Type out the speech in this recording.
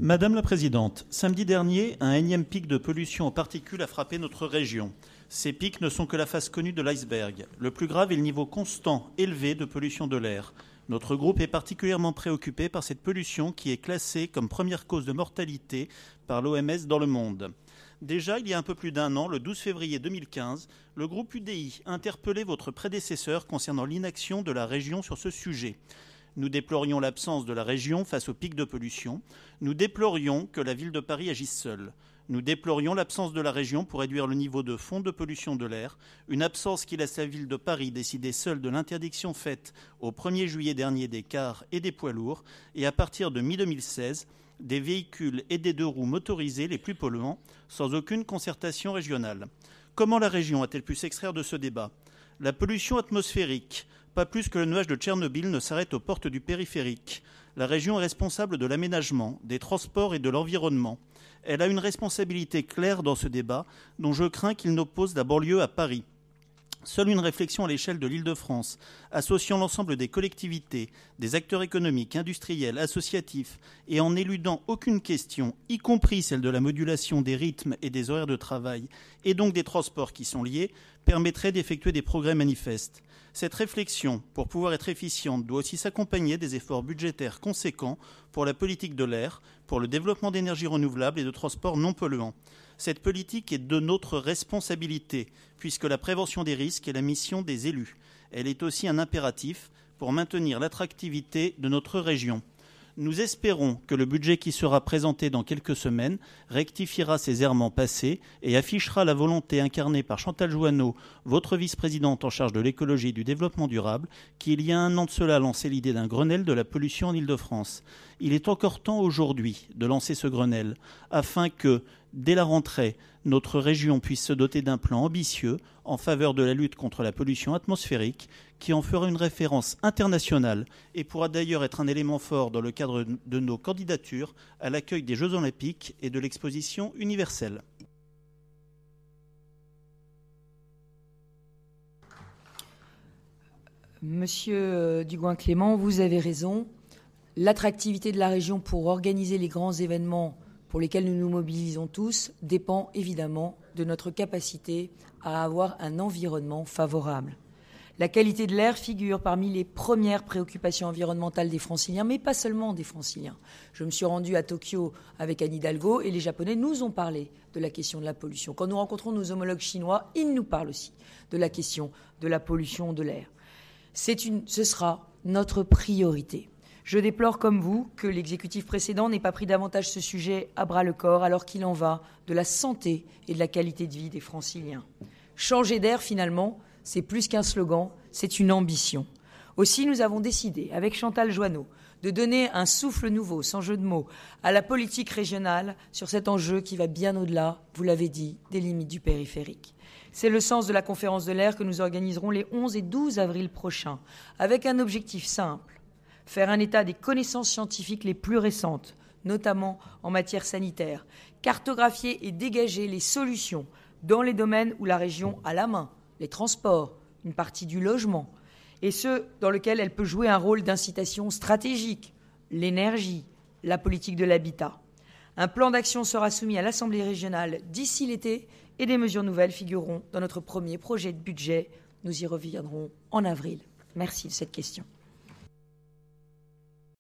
Madame la Présidente, samedi dernier, un énième pic de pollution aux particules a frappé notre région. Ces pics ne sont que la face connue de l'iceberg. Le plus grave est le niveau constant, élevé de pollution de l'air. Notre groupe est particulièrement préoccupé par cette pollution qui est classée comme première cause de mortalité par l'OMS dans le monde. Déjà, il y a un peu plus d'un an, le 12 février 2015, le groupe UDI interpellait votre prédécesseur concernant l'inaction de la région sur ce sujet. Nous déplorions l'absence de la région face au pic de pollution. Nous déplorions que la ville de Paris agisse seule. Nous déplorions l'absence de la région pour réduire le niveau de fond de pollution de l'air, une absence qui laisse la ville de Paris décider seule de l'interdiction faite au 1er juillet dernier des cars et des poids lourds, et à partir de mi-2016, des véhicules et des deux-roues motorisés les plus polluants, sans aucune concertation régionale. Comment la région a-t-elle pu s'extraire de ce débat ? La pollution atmosphérique, pas plus que le nuage de Tchernobyl, ne s'arrête aux portes du périphérique. La région est responsable de l'aménagement, des transports et de l'environnement. Elle a une responsabilité claire dans ce débat, dont je crains qu'il n'oppose d'abord lieu à Paris. Seule une réflexion à l'échelle de l'Île-de-France, associant l'ensemble des collectivités, des acteurs économiques, industriels, associatifs, et en éludant aucune question, y compris celle de la modulation des rythmes et des horaires de travail, et donc des transports qui sont liés, permettrait d'effectuer des progrès manifestes. Cette réflexion, pour pouvoir être efficiente, doit aussi s'accompagner des efforts budgétaires conséquents pour la politique de l'air, pour le développement d'énergies renouvelables et de transports non polluants. Cette politique est de notre responsabilité, puisque la prévention des risques est la mission des élus. Elle est aussi un impératif pour maintenir l'attractivité de notre région. Nous espérons que le budget qui sera présenté dans quelques semaines rectifiera ces errements passés et affichera la volonté incarnée par Chantal Jouanneau, votre vice-présidente en charge de l'écologie et du développement durable, qui il y a un an de cela a lancé l'idée d'un Grenelle de la pollution en Île-de-France. Il est encore temps aujourd'hui de lancer ce Grenelle afin que, dès la rentrée, notre région puisse se doter d'un plan ambitieux en faveur de la lutte contre la pollution atmosphérique qui en fera une référence internationale et pourra d'ailleurs être un élément fort dans le cadre de nos candidatures à l'accueil des Jeux Olympiques et de l'exposition universelle. Monsieur Dugoin-Clément, vous avez raison. L'attractivité de la région pour organiser les grands événements pour lesquels nous nous mobilisons tous dépend évidemment de notre capacité à avoir un environnement favorable. La qualité de l'air figure parmi les premières préoccupations environnementales des Franciliens, mais pas seulement des Franciliens. Je me suis rendue à Tokyo avec Anne Hidalgo et les Japonais nous ont parlé de la question de la pollution. Quand nous rencontrons nos homologues chinois, ils nous parlent aussi de la question de la pollution de l'air. Ce sera notre priorité. Je déplore comme vous que l'exécutif précédent n'ait pas pris davantage ce sujet à bras-le-corps alors qu'il en va de la santé et de la qualité de vie des Franciliens. Changer d'air, finalement, c'est plus qu'un slogan, c'est une ambition. Aussi, nous avons décidé, avec Chantal Jouanneau, de donner un souffle nouveau, sans jeu de mots, à la politique régionale sur cet enjeu qui va bien au-delà, vous l'avez dit, des limites du périphérique. C'est le sens de la conférence de l'air que nous organiserons les 11 et 12 avril prochains, avec un objectif simple. Faire un état des connaissances scientifiques les plus récentes, notamment en matière sanitaire, cartographier et dégager les solutions dans les domaines où la région a la main, les transports, une partie du logement, et ceux dans lesquels elle peut jouer un rôle d'incitation stratégique, l'énergie, la politique de l'habitat. Un plan d'action sera soumis à l'Assemblée régionale d'ici l'été et des mesures nouvelles figureront dans notre premier projet de budget. Nous y reviendrons en avril. Merci de cette question.